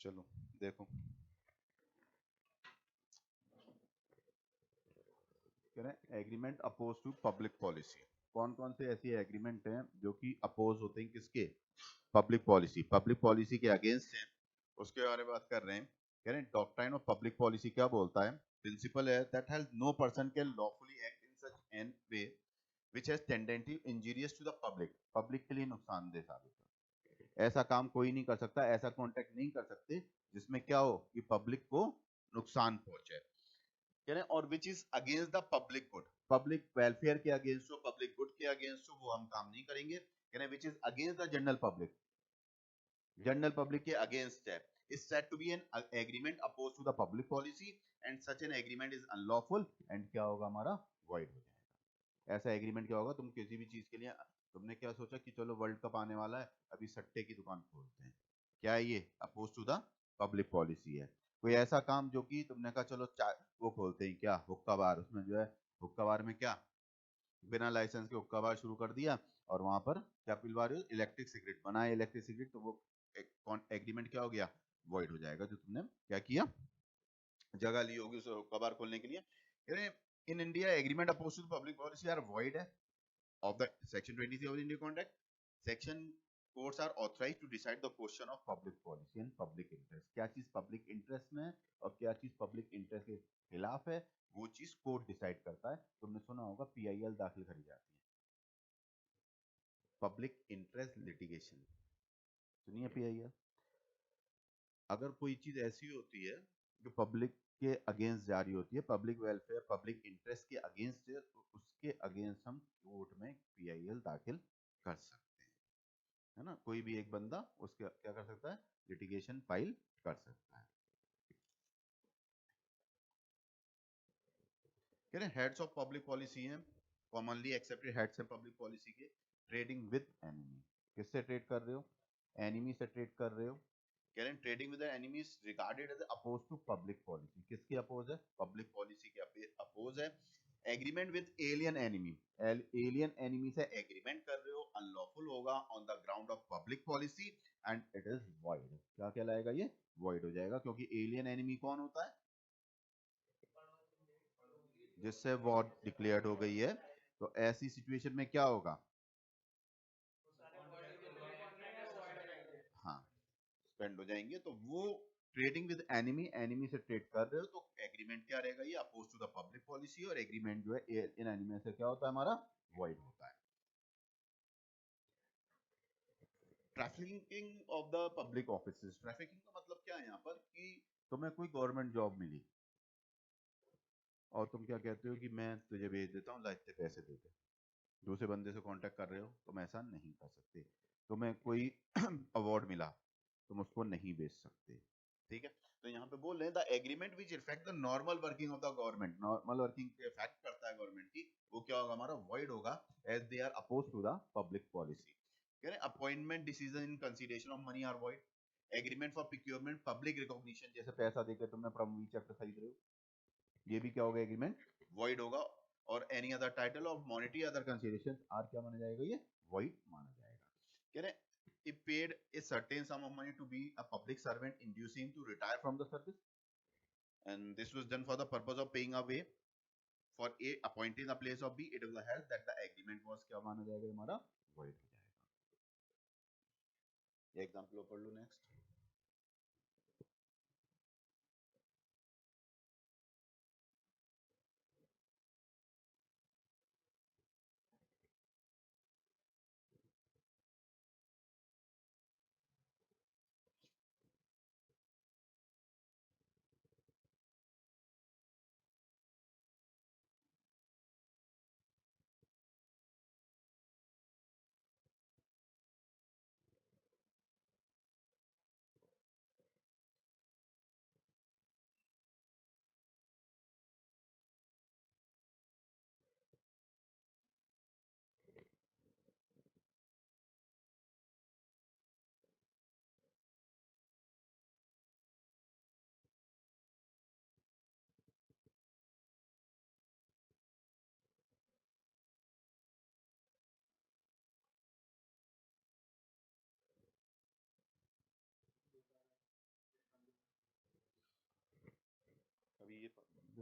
चलो देखो, कह रहे हैं agreement oppose to public policy. कौन कौन से ऐसी एग्रीमेंट हैं जो कि अपोज होते हैं किसके? पब्लिक पॉलिसी के अगेंस्ट है, उसके बारे में बात कर रहे हैं। कह रहे हैं डॉक्ट्राइन ऑफ पब्लिक पॉलिसी क्या बोलता है? प्रिंसिपल है that has no person can lawfully act in such an way which has tendency injurious to the public, public के लिए नुकसानदेह साबित हो। ऐसा काम कोई नहीं कर सकता, ऐसा कॉन्ट्रैक्ट नहीं कर सकते जिसमें क्या हो कि पब्लिक को नुकसान पहुंचे। कह रहे हैं और which is against the public good, public welfare के अगेंस्ट हो, पब्लिक गुड के अगेंस्ट हो, वो हम काम नहीं करेंगे। कह रहे हैं which is against the general public, general public के अगेंस्ट है, is said to be an agreement opposed to the public policy and such an agreement is unlawful and क्या होगा हमारा? void हो जाएगा। ऐसा एग्रीमेंट क्या होगा? तुम किसी भी चीज के लिए, तुमने क्या सोचा कि चलो वर्ल्ड कप आने वाला है, अभी सट्टे की दुकान खोलते हैं, क्या है ये? Oppose to the public policy है। कोई ऐसा काम जो कि तुमने कहा चलो वो खोलते हैं, क्या हुक्का बार, उसमें जो है हुक्का बार में क्या बिना लाइसेंस के हुक्का बार शुरू कर दिया और वहां पर क्या पिलवा रहे हो? इलेक्ट्रिक सिगरेट बनाए, इलेक्ट्रिक सिगरेट, तो वो एग्रीमेंट क्या हो गया? वॉइड हो जाएगा, जो तुमने क्या किया, जगह ली होगी उस हुक्का बार खोलने के लिए। In India agreement oppose to public policy are void है of the section 23 of the India Contract. Section courts are authorized to decide the question of public policy and public interest. क्या चीज पब्लिक इंटरेस्ट में है और क्या चीज public interest के खिलाफ है, वो चीज कोर्ट डिसाइड करता है। तुमने सुना होगा पीआईएल दाखिल करी जाती है, पब्लिक इंटरेस्ट लिटिगेशन, सुनिए पीआईएल। अगर कोई चीज ऐसी होती है जो पब्लिक के अगेंस्ट जारी होती है, पब्लिक वेलफेयर पब्लिक इंटरेस्ट के अगेंस्ट है, तो उसके अगेंस्ट हम कोर्ट में पीआईएल दाखिल कर सकते हैं, है ना? कोई भी एक बंदा उसके क्या कर सकता है? लिटिगेशन फाइल कर सकता है। कह रहे हेड्स ऑफ पब्लिक पॉलिसी हैं, कॉमनली एक्सेप्टेड हेड्स हैं पब्लिक पॉलिसी के। ट्रेडिंग विद एनिमी, किससे ट्रेड कर रहे हो? एनिमी से ट्रेड कर रहे हो। कह रहे हैं trading with enemy is regarded as oppose to public policy, किसके अपोज है? पब्लिक पॉलिसी के अपोज है। Agreement with alien enemy, alien enemy से एग्रीमेंट कर रहे हो, अनलॉफुल होगा on the ground of public policy and it is void. क्या कहलाएगा ये? वॉइड हो जाएगा, क्योंकि एलियन एनिमी कौन होता है? जिससे वॉर डिक्लेयर्ड हो गई है। तो ऐसी सिचुएशन में क्या होगा? हाँ, स्पेंड हो जाएंगे। तो वो ट्रेडिंग विद एनिमी, एनिमी से ट्रेड कर रहे हो तो एग्रीमेंट क्या रहेगा? ये oppose to the public policy, और एग्रीमेंट जो है इन एनिमी से क्या होता है हमारा? वॉइड होता है। Trafficking of the public offices, trafficking का मतलब क्या है यहाँ पर कि तुम्हें कोई गवर्नमेंट जॉब मिली और तुम क्या कहते हो कि मैं तुझे भेज देता हूँ, ला इतने पैसे दे दे। दूसरे बंदे से कांटेक्ट कर रहे हो, तुम ऐसा नहीं कर सकते। तुम्हें कोई अवार्ड मिला, तुम उसको नहीं बेच सकते। ठीक है, तो यहाँ पे बोल रहे हैं the agreement which effect the normal working of the government, normal working के इफेक्ट करता है गवर्नमेंट की, वो क्या होगा हमारा? वॉइड होगा, as they are oppose to the public policy. कह रहे appointment decision in consideration of money are void. Agreement for procurement public recognition, जैसे पैसा देकर तुमने प्रॉम्प्टली चेक खरीद रहे हो, ये भी क्या होगा? एग्रीमेंट वॉइड होगा। और any other title of monetary other consideration are क्या माना जाएगा? ये वॉइड माना जाएगा। कह रहे if paid a certain sum of money to be a public servant inducing him to retire from the service, and this was done for the purpose of paying a way for A appointed in the place of B, it was held that the agreement was क्या माना जाएगा हमारा? void हो जाएगा। ये example पढ़ लो next.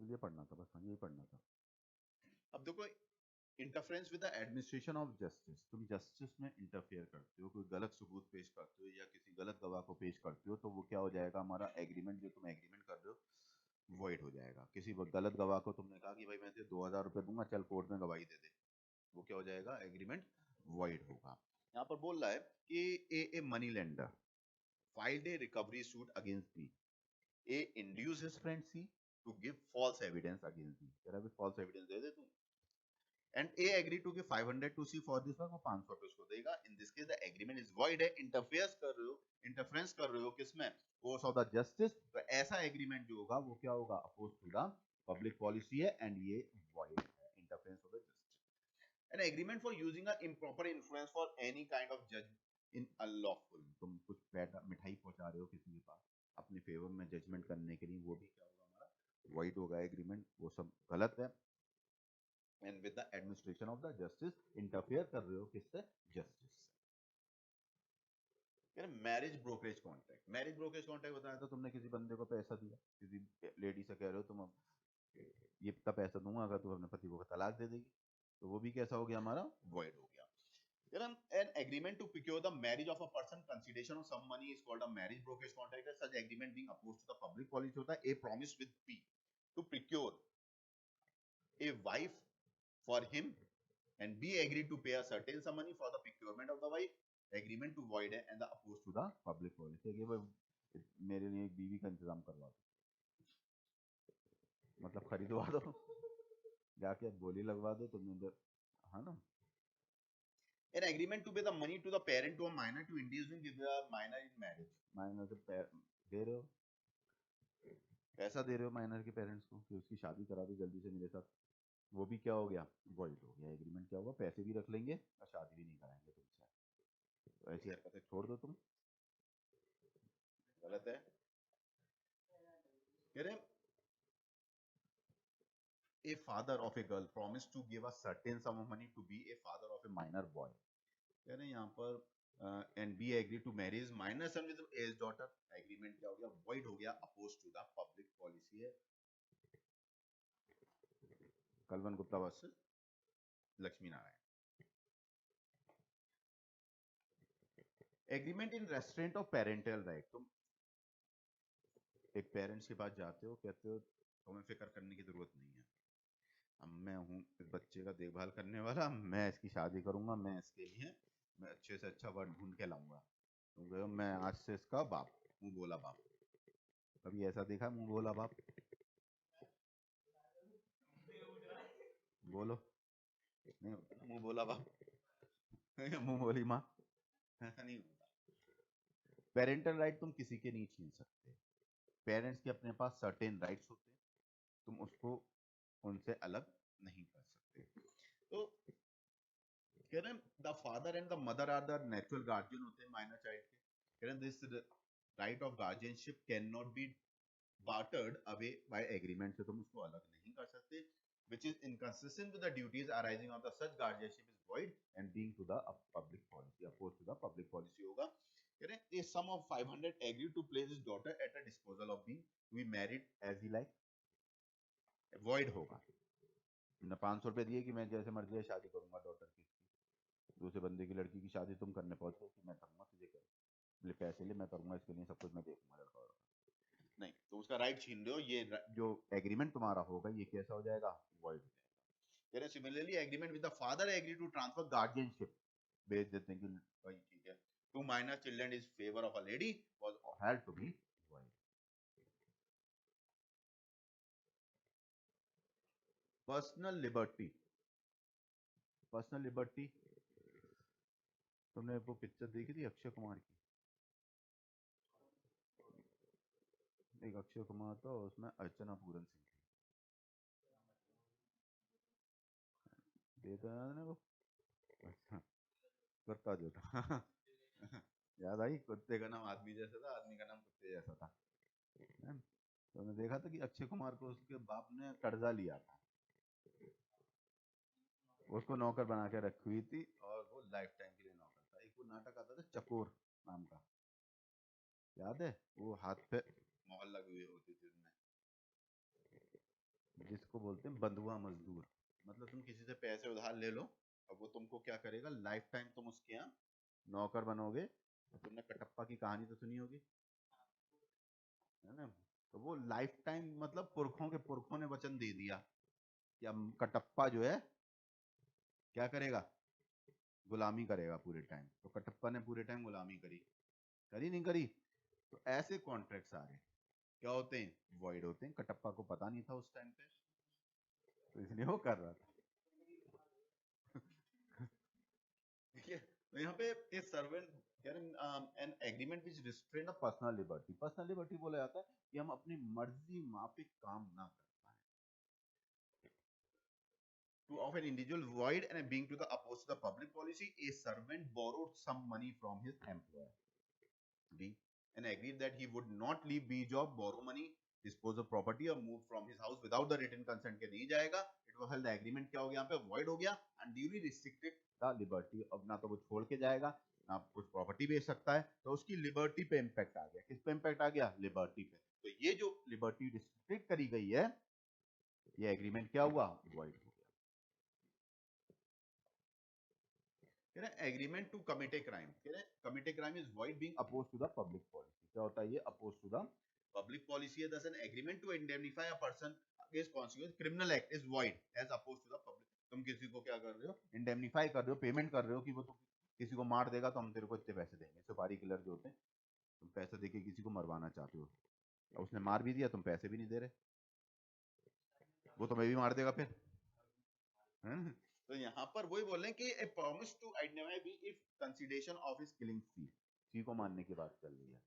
ये पढ़ना था, बस यही पढ़ना था। अब देखो, interference with the administration of justice, तुम जस्टिस में इंटरफेयर करते हो, कोई गलत सबूत पेश करते हो या किसी गलत गवाह को पेश करते हो, तो वो क्या हो जाएगा, हमारा एग्रीमेंट जो तुम एग्रीमेंट कर रहे हो वॉइड हो जाएगा। किसी गलत गवाह को तुमने कहा कि भाई मैं तुझे 2000 रुपये दूंगा, चल कोर्ट में गवाही दे दे, वो क्या हो जाएगा, एग्रीमेंट वॉइड होगा। यहाँ पर बोल रहा है कि a money lender filed a recovery suit against B. A induced his friend C to give false evidence against B. कह रहा है false evidence दे दे तू। And A agreed to give 500 to C for this work, वो 500 पे उसको देगा। In this case the agreement is void है, interference कर रहे हो किसमें, course of the justice। तो ऐसा agreement जो होगा वो क्या होगा, opposed to the public policy है, and ये void है, interference of the justice। An agreement for using an improper influence for any kind of judge in unlawful, तुम कुछ मिठाई पहुंचा रहे हो किसी के पास अपने फेवर में जजमेंट करने के लिए, वो भी क्या होगा, हमारा वाइड होगा एग्रीमेंट, वो सब गलत है। And with the administration of the justice, interfere कर रहे हो किससे, जस्टिस से। Marriage brokerage contract, marriage brokerage contract बताया था तुमने, किसी बंदे को पैसा दिया, किसी लेडी से कह रहे हो तुम ये इतना पैसा दूंगा अगर तुम अपने पति को तलाक दे देगी, तो वो भी कैसा हो गया, हमारा वॉइड हो गया। An agreement to procure the marriage of a person, consideration of some money is called a marriage brokerage contract. Such agreement being opposed to the public policy होता है। A promise with B to procure a wife for him and B agreed to pay a certain sum money for the procurement of the wife. Agreement to void है and the opposed to the public policy। कि भाई मेरे लिए एक बीवी का इंतजाम करवा दो, मतलब खरीदवा दो, जाके बोली लगवा दो तुमने इधर, है ना। An agreement to pay the money to the parent to a minor to induce him give the minor in marriage। Minor से दे रहे हो, पैसा दे रहे हो माइनर के पेरेंट्स को कि उसकी शादी करा दो जल्दी से मेरे साथ, वो भी क्या हो गया, वॉइड हो गया। एग्रीमेंट क्या होगा, पैसे भी रख लेंगे और शादी भी नहीं कराएंगे तुमसे, तो ऐसी हरकतें छोड़ दो तुम, गलत है। कह रहे a father of a girl promised to give a certain sum of money to be a father of a minor boy। कह रहे हैं यहाँ पर and be agreed to marry his minor son with his daughter। Agreement क्या हो गया, void हो गया, opposed to the public policy है। Kalwan Gupta versus Lakshmi Narayan. Agreement in restraint of parental right, तुम एक पेरेंट्स के पास जाते हो, कहते हो तुम्हें फिक्र करने की जरूरत नहीं है, अब मैं हूँ इस बच्चे का देखभाल करने वाला, मैं इसकी शादी करूंगा, मैं इसके लिए मैं अच्छे से अच्छा वर्ड ढूंढ के लाऊंगा, तो मैं आज से इसका बाप, मुंह बोला बाप। कभी ऐसा देखा मुंह बोला बाप, बोलो नहीं होता ना मुंह बोला बाप, मुंह बोली माँ, ऐसा नहीं होता। पेरेंटल राइट तुम किसी के नहीं छीन सकते, पेरेंट्स के अपने पास सर्टेन राइट्स होते हैं, तुम उसको उनसे अलग नहीं कर सकते। तो कह रहे हैं the father and the mother are the natural guardian होते हैं माइनर चाइल्ड के। कह रहे हैं this right of guardianship can not be bartered away by agreement, से तुम उसको अलग नहीं कर सकते, which is inconsistent with the duties arising of the such guardianship is void and being to the public policy, opposed to the public policy होगा। कह रहे हैं a sum of 500 agreed to place his daughter at a disposal of being to be married as he like, void होगा। तुमने 500 रुपए दिए कि मैं जैसे मर्जी शादी करूंगा डॉटर की, दूसरे बंदे की लड़की की शादी तुम करने पहुंचो कि मैं करूंगा, तुझे कर ले पैसे ले, मैं करूंगा इसके लिए सब कुछ, मैं देखूंगा लड़का वाला, नहीं तो उसका राइट छीन रहे हो। ये जो एग्रीमेंट तुम्हारा होगा ये कैसा हो जाएगा, वॉइड हो जाएगा। Similarly agreement with the father agree to transfer guardianship, भेज देते हैं कि भाई ठीक है to minor children is favour of a lady was had to be void. Personal liberty, personal liberty, तुमने वो पिक्चर देखी थी अक्षय कुमार की, एक अक्षय कुमार था उसमें अर्चना पूरन सिंह थी, देखा याद ना वो, अच्छा कुत्ता जो था याद आई, कुत्ते का नाम आदमी जैसा था, आदमी का नाम कुत्ते जैसा था, तो मैंने देखा था कि अक्षय कुमार को उसके बाप ने कर्जा लिया था, उसको नौकर बना के रखी हुई थी और वो लाइफ टाइम के लिए नौकर था। एक वो नाटक आता था चकोर नाम का, याद है, वो हाथ पे मोहर लगी हुई होती थी उनमें, जिसको बोलते हैं बंधुआ मजदूर। मतलब तुम किसी से पैसे उधार ले लो, अब वो तुमको क्या करेगा, लाइफ टाइम तुम उसके यहाँ नौकर बनोगे। तुमने कटप्पा की कहानी तो सुनी होगी, है ना? तो वो लाइफ टाइम, मतलब पुरखों के पुरखों ने वचन दे दिया कि अब कटप्पा जो है क्या करेगा, गुलामी करेगा पूरे टाइम। तो कटप्पा ने पूरे टाइम गुलामी करी, करी नहीं करी? तो ऐसे कॉन्ट्रैक्ट्स आ रहे क्या होते हैं, वॉइड होते हैं। कटप्पा को पता नहीं था उस टाइम पे, तो इसलिए वो कर रहा था। ठीक है, तो यहाँ पे ए servant an agreement which restrain a personal liberty. Personal liberty बोला जाता है कि हम अपनी मर्जी माफिक काम ना कर पाए। To of an individual void and being to the opposed to the public policy, a servant borrowed some money from his employer. D. And agreed that he would not leave B job, borrow money, dispose of property or move from his house without the written consent के नहीं जाएगा। It was held the agreement क्या हो गया यहाँ पे, void हो गया, and duly restricted the liberty। अब ना तो वो छोड़ के जाएगा, ना कुछ प्रॉपर्टी बेच सकता है, तो उसकी लिबर्टी पे इम्पैक्ट आ गया। किस पे इम्पैक्ट आ गया, लिबर्टी पे। तो ये जो लिबर्टी रिस्ट्रिक्ट करी गई है, ये एग्रीमेंट क्या हुआ, void हो गया। Agreement to commit a crime, commit a crime is void being opposed to the public policy। क्या होता है ये, opposed to the public policy है। thus an agreement to indemnify a person against consequence criminal act is void as opposed to the public। तुम किसी को क्या कर रहे हो, इंडेमनीफाई कर रहे हो, पेमेंट कर रहे हो कि वो तो किसी को मार देगा तो हम तेरे को इतने पैसे देंगे। सुपारी किलर जो होते हैं, तुम पैसे देके किसी को मरवाना चाहते हो, और उसने मार भी दिया, तुम पैसे भी नहीं दे रहे, वो तुम्हें भी मार देगा फिर, है ना? तो यहाँ पर वही बोल रहे हैं कि a promise to identify B if consideration of his killing C. C को मानने की बात चल रही है।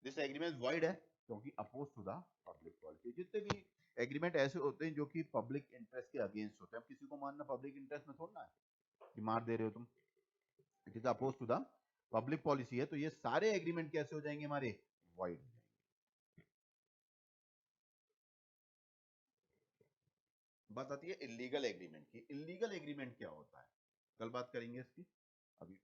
दिस एग्रीमेंट वॉइड है क्योंकि oppose to the public policy. जितने भी एग्रीमेंट ऐसे होते हैं जो कि पब्लिक इंटरेस्ट के अगेंस्ट होते हैं, अब किसी को मानना पब्लिक इंटरेस्ट में थोड़ा है कि मार दे रहे हो तुम, it is oppose to the public policy है। तो ये सारे एग्रीमेंट कैसे हो जाएंगे हमारे, वॉइड हो जाएंगे। बात आती है इलीगल एग्रीमेंट की। इलीगल एग्रीमेंट क्या होता है, कल बात करेंगे इसकी। अभी